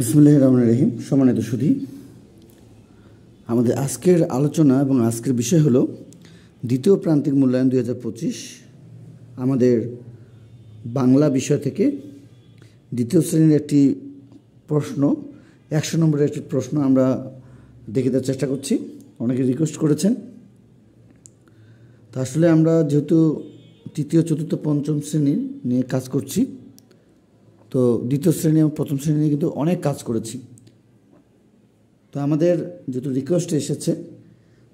বিসমিল্লাহির রহমানির রহিম। সম্মানিত সুধী, আমাদের আজকের আলোচনা এবং আজকের বিষয় হলো দ্বিতীয় প্রান্তিক মূল্যায়ন 2025। আমাদের বাংলা বিষয় থেকে দ্বিতীয় শ্রেণীর একটি প্রশ্ন, 100 নম্বরের একটি প্রশ্ন আমরা দেখে দেওয়ার চেষ্টা করছি। অনেকে রিকোয়েস্ট করেছেন। তা আসলে আমরা যেহেতু তৃতীয়, চতুর্থ, পঞ্চম শ্রেণী নিয়ে কাজ করছি, তো দ্বিতীয় শ্রেণী এবং প্রথম শ্রেণী নিয়ে কিন্তু অনেক কাজ করেছি। তো আমাদের যেহেতু রিকোয়েস্ট এসেছে,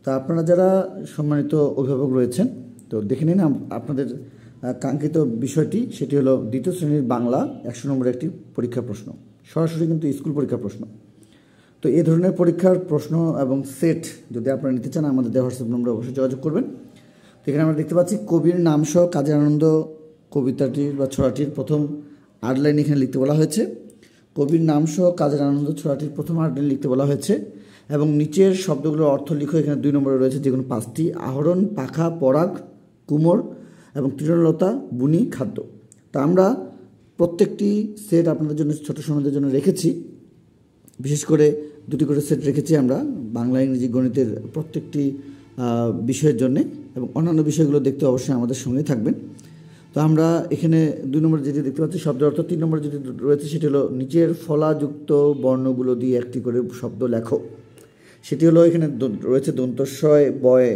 তা আপনারা যারা সম্মানিত অভিভাবক রয়েছেন, তো দেখে নিন আপনাদের কাঙ্ক্ষিত বিষয়টি। সেটি হলো দ্বিতীয় শ্রেণীর বাংলা 100 নম্বরের একটি পরীক্ষা প্রশ্ন, সরাসরি কিন্তু স্কুল পরীক্ষা প্রশ্ন। তো এই ধরনের পরীক্ষার প্রশ্ন এবং সেট যদি আপনারা নিতে চান, আমাদের দেওয়া হোয়াটসঅ্যাপ নম্বরে অবশ্যই যোগাযোগ করবেন। তো এখানে আমরা দেখতে পাচ্ছি কবির নাম সহ কাজী আনন্দ কবিতাটির বা ছড়াটির প্রথম 8 লাইন এখানে লিখতে বলা হয়েছে। কবির নাম সহ কাজী আনন্দ ছড়াটির প্রথম 8 লাইন লিখতে বলা হয়েছে এবং নিচের শব্দগুলোর অর্থ লিখো। এখানে 2 নম্বরে রয়েছে যেগুলো 5টি: আহরণ, পাখা, পরাগ, কুমোর এবং তৃণলতা, বুনি, খাদ্য। তা আমরা প্রত্যেকটি সেট আপনাদের জন্য, ছোট সময়দের জন্য রেখেছি। বিশেষ করে 2টি করে সেট রেখেছি আমরা বাংলা, ইংরেজি, গণিতের প্রত্যেকটি বিষয়ের জন্যে, এবং অন্যান্য বিষয়গুলো দেখতে অবশ্যই আমাদের সঙ্গে থাকবেন। তো আমরা এখানে 2 নম্বরে যেটি দেখতে পাচ্ছি শব্দ অর্থ, 3 নম্বরে যেটি রয়েছে সেটি হলো নিচের ফলাযুক্ত বর্ণগুলো দিয়ে একটি করে শব্দ লেখো। সেটি হলো এখানে রয়েছে দন্তস্বয় বয়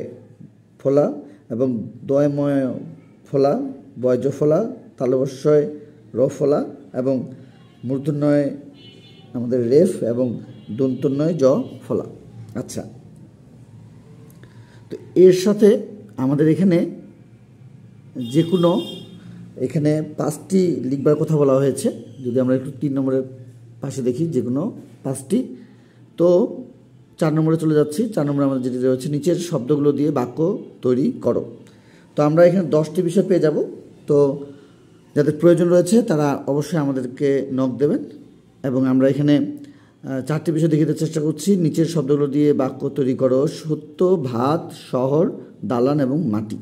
ফলা এবং দয়ময় ফলা, বয়জ ফলা, তালবস্বয় র ফলা এবং মূর্ধন্যয় আমাদের রেফ এবং দন্তন্যয় জ ফলা। আচ্ছা, তো এর সাথে আমাদের এখানে যে কোনো এখানে 5টি লিখবার কথা বলা হয়েছে। যদি আমরা একটু 3 নম্বরের পাশে দেখি, যে কোনো 5টি। তো 4 নম্বরে চলে যাচ্ছি। 4 নম্বরে আমাদের যেটি রয়েছে নিচের শব্দগুলো দিয়ে বাক্য তৈরি করো। তো আমরা এখানে 10টি বিষয় পেয়ে যাব। তো যাদের প্রয়োজন রয়েছে তারা অবশ্যই আমাদেরকে নক দেবেন, এবং আমরা এখানে 4টি বিষয় দেখিয়ে দেওয়ার চেষ্টা করছি। নিচের শব্দগুলো দিয়ে বাক্য তৈরি করো: সত্য, ভাত, শহর, দালান এবং মাটি।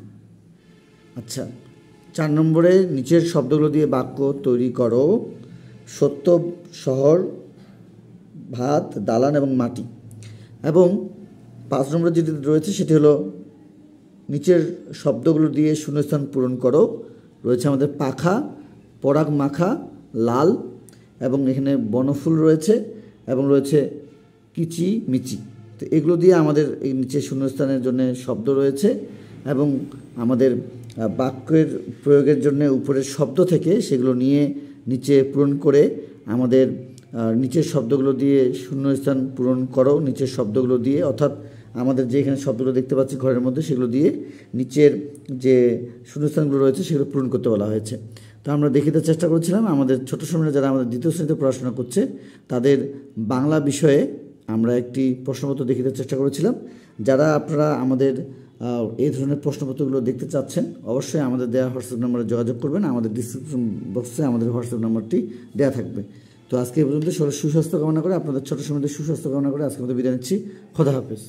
আচ্ছা, 4 নম্বরে নিচের শব্দগুলো দিয়ে বাক্য তৈরি করো: সত্য, শহর, ভাত, দালান এবং মাটি। এবং 5 নম্বরে যেটি রয়েছে সেটি হলো নিচের শব্দগুলো দিয়ে শূন্যস্থান পূরণ করো। রয়েছে আমাদের পাখা, পরাগ মাখা, লাল, এবং এখানে বনফুল রয়েছে এবং রয়েছে কিচি মিচি। তো এগুলো দিয়ে আমাদের এই নিচে শূন্যস্থানের জন্য শব্দ রয়েছে, এবং আমাদের বাক্যের প্রয়োগের জন্য উপরের শব্দ থেকে সেগুলো নিয়ে নিচে পূরণ করে আমাদের নিচের শব্দগুলো দিয়ে শূন্যস্থান পূরণ করো। নিচের শব্দগুলো দিয়ে, অর্থাৎ আমাদের যে এখানে শব্দগুলো দেখতে পাচ্ছি ঘরের মধ্যে, সেগুলো দিয়ে নিচের যে শূন্যস্থানগুলো রয়েছে সেগুলো পূরণ করতে বলা হয়েছে। তো আমরা দেখিতে চেষ্টা করছিলাম আমাদের ছোট সময়ে যারা আমাদের দ্বিতীয় শ্রেণীতে পড়াশোনা করছে তাদের বাংলা বিষয়ে আমরা একটি প্রশ্নপত্র দেখিতে চেষ্টা করেছিলাম। যারা আপনারা আমাদের এই ধরনের প্রশ্নপত্রগুলো দেখতে চাচ্ছেন, অবশ্যই আমাদের দেওয়া হোয়াটসঅ্যাপ নম্বরে যোগাযোগ করবেন। আমাদের ডিসক্রিপশন বক্সে আমাদের হোয়াটসঅ্যাপ নম্বরটি দেওয়া থাকবে। তো আজকে এই পর্যন্ত সবার সুস্বাস্থ্য কামনা করে, আপনাদের ছোট সময়দের সুস্বাস্থ্য কামনা করে আজকে আমাদের বিদায় নিচ্ছি। খোদা হাফেজ।